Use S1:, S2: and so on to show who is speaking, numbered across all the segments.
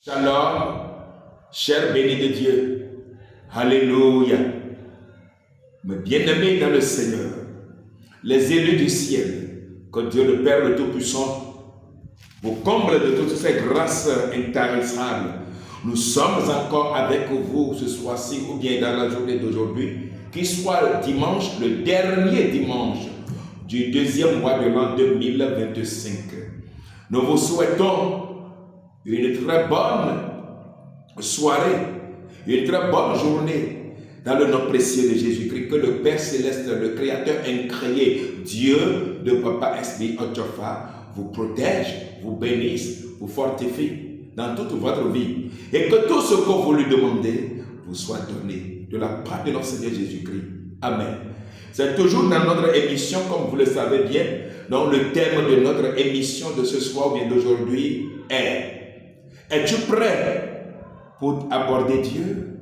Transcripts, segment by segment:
S1: Shalom, cher béni de Dieu. Alléluia. Mes bien-aimés dans le Seigneur, les élus du ciel, que Dieu le Père le Tout-Puissant vous comble de toutes ces grâces intarissables. Nous sommes encore avec vous ce soir-ci ou bien dans la journée d'aujourd'hui, qu'il soit dimanche, le dernier dimanche du deuxième mois de l'an 2025. Nous vous souhaitons une très bonne soirée, une très bonne journée dans le nom précieux de Jésus-Christ. Que le Père Céleste, le Créateur incréé, Dieu de Papa SB Ochofa, vous protège, vous bénisse, vous fortifie dans toute votre vie. Et que tout ce que vous lui demandez vous soit donné de la part de notre Seigneur Jésus-Christ. Amen. C'est toujours dans notre émission, comme vous le savez bien, donc le thème de notre émission de ce soir ou bien d'aujourd'hui est: es-tu prêt pour aborder Dieu?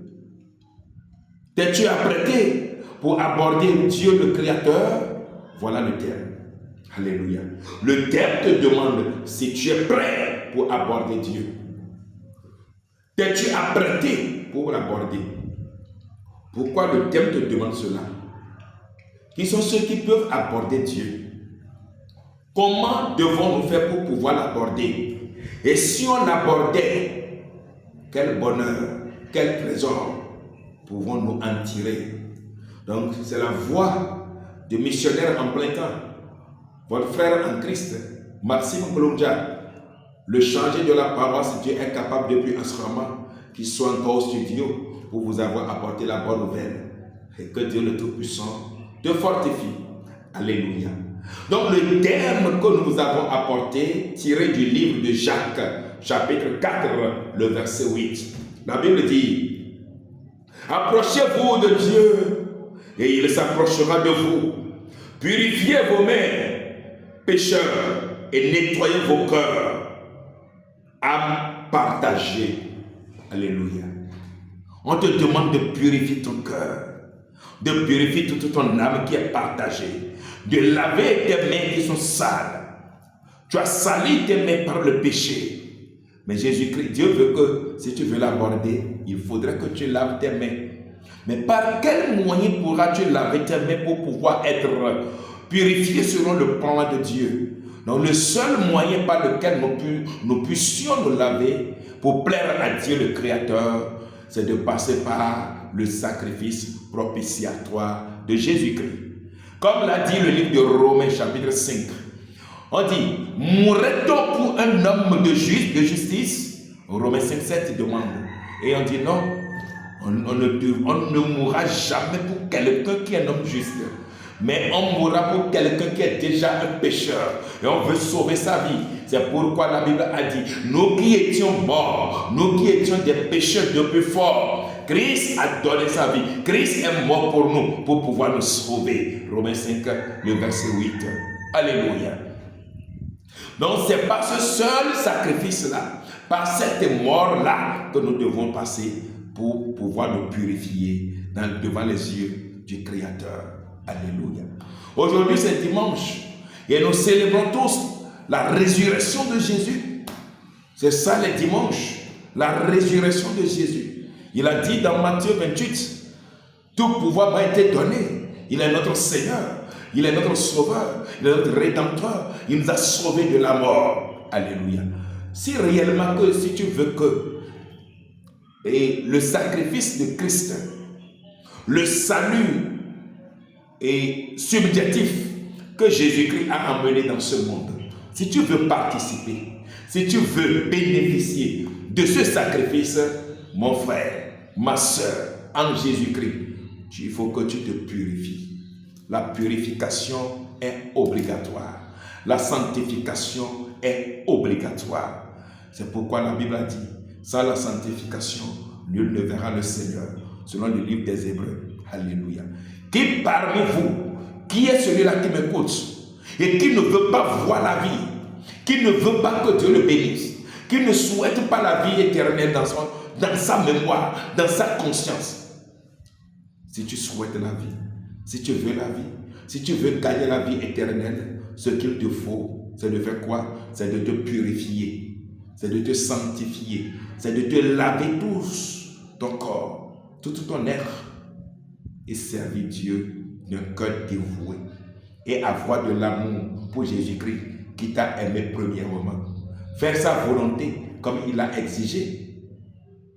S1: T'es-tu apprêté pour aborder Dieu le Créateur? Voilà le thème. Alléluia. Le thème te demande si tu es prêt pour aborder Dieu. T'es-tu apprêté pour l'aborder? Pourquoi le thème te demande cela? Qui sont ceux qui peuvent aborder Dieu? Comment devons-nous faire pour pouvoir l'aborder? Et si on l'abordait, quel bonheur, quel trésor pouvons-nous en tirer? Donc, c'est la voix de missionnaire en plein temps. Votre frère en Christ, Maxime Kolonja, le chargé de la paroisse, Dieu est capable depuis un ce moment qu'il soit encore au studio pour vous avoir apporté la bonne nouvelle. Et que Dieu le Tout-Puissant te fortifie. Alléluia. Donc le thème que nous vous avons apporté, tiré du livre de Jacques, chapitre 4, le verset 8. La Bible dit: approchez-vous de Dieu et il s'approchera de vous. Purifiez vos mains, pécheurs, et nettoyez vos cœurs, âme partagée. Alléluia. On te demande de purifier ton cœur, de purifier toute ton âme qui est partagée, de laver tes mains qui sont sales. Tu as sali tes mains par le péché. Mais Jésus-Christ, Dieu veut que si tu veux l'aborder, il faudrait que tu laves tes mains. Mais par quel moyen pourras-tu laver tes mains pour pouvoir être purifié selon le plan de Dieu? Donc le seul moyen par lequel nous puissions nous laver pour plaire à Dieu le Créateur, c'est de passer par le sacrifice propitiatoire de Jésus-Christ. Comme l'a dit le livre de Romains chapitre 5, on dit: mourrait-on pour un homme de justice? Romains 5, 7 demande. Et on dit non, on ne mourra jamais pour quelqu'un qui est un homme juste. Mais on mourra pour quelqu'un qui est déjà un pécheur. Et on veut sauver sa vie. C'est pourquoi la Bible a dit: nous qui étions morts, nous qui étions des pécheurs depuis fort, Christ a donné sa vie. Christ est mort pour nous, pour pouvoir nous sauver. Romains 5, le verset 8. Alléluia. Donc c'est par ce seul sacrifice-là, par cette mort-là, que nous devons passer pour pouvoir nous purifier devant les yeux du Créateur. Alléluia. Aujourd'hui c'est dimanche et nous célébrons tous la résurrection de Jésus. C'est ça les dimanches, la résurrection de Jésus. Il a dit dans Matthieu 28, tout pouvoir m'a été donné. Il est notre Seigneur, il est notre Sauveur, il est notre Rédempteur. Il nous a sauvés de la mort. Alléluia. Si réellement que, si tu veux que le sacrifice de Christ, le salut et subjectif que Jésus-Christ a emmené dans ce monde, si tu veux participer, si tu veux bénéficier de ce sacrifice, mon frère, ma soeur, en Jésus-Christ, il faut que tu te purifies. La purification est obligatoire. La sanctification est obligatoire. C'est pourquoi la Bible a dit: sans la sanctification, nul ne verra le Seigneur, selon le livre des Hébreux. Alléluia. Qui parmi vous, qui est celui-là qui m'écoute et qui ne veut pas voir la vie, qui ne veut pas que Dieu le bénisse, qui ne souhaite pas la vie éternelle dans sa mémoire, dans sa conscience? Si tu souhaites la vie, si tu veux la vie, si tu veux gagner la vie éternelle, ce qu'il te faut, c'est de faire quoi? C'est de te purifier, c'est de te sanctifier, c'est de te laver tous ton corps, tout ton être et servir Dieu d'un cœur dévoué et avoir de l'amour pour Jésus-Christ qui t'a aimé premièrement. Faire sa volonté comme il l'a exigé,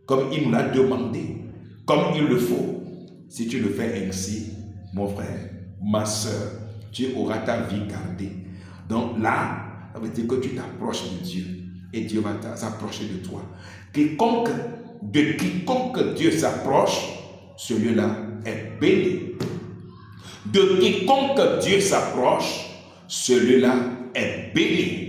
S1: comme il nous l'a demandé, comme il le faut. Si tu le fais ainsi, mon frère, ma soeur, tu auras ta vie gardée. Donc là, ça veut dire que tu t'approches de Dieu et Dieu va s'approcher de toi. De quiconque Dieu s'approche, celui-là est béni. De quiconque Dieu s'approche, celui-là est béni.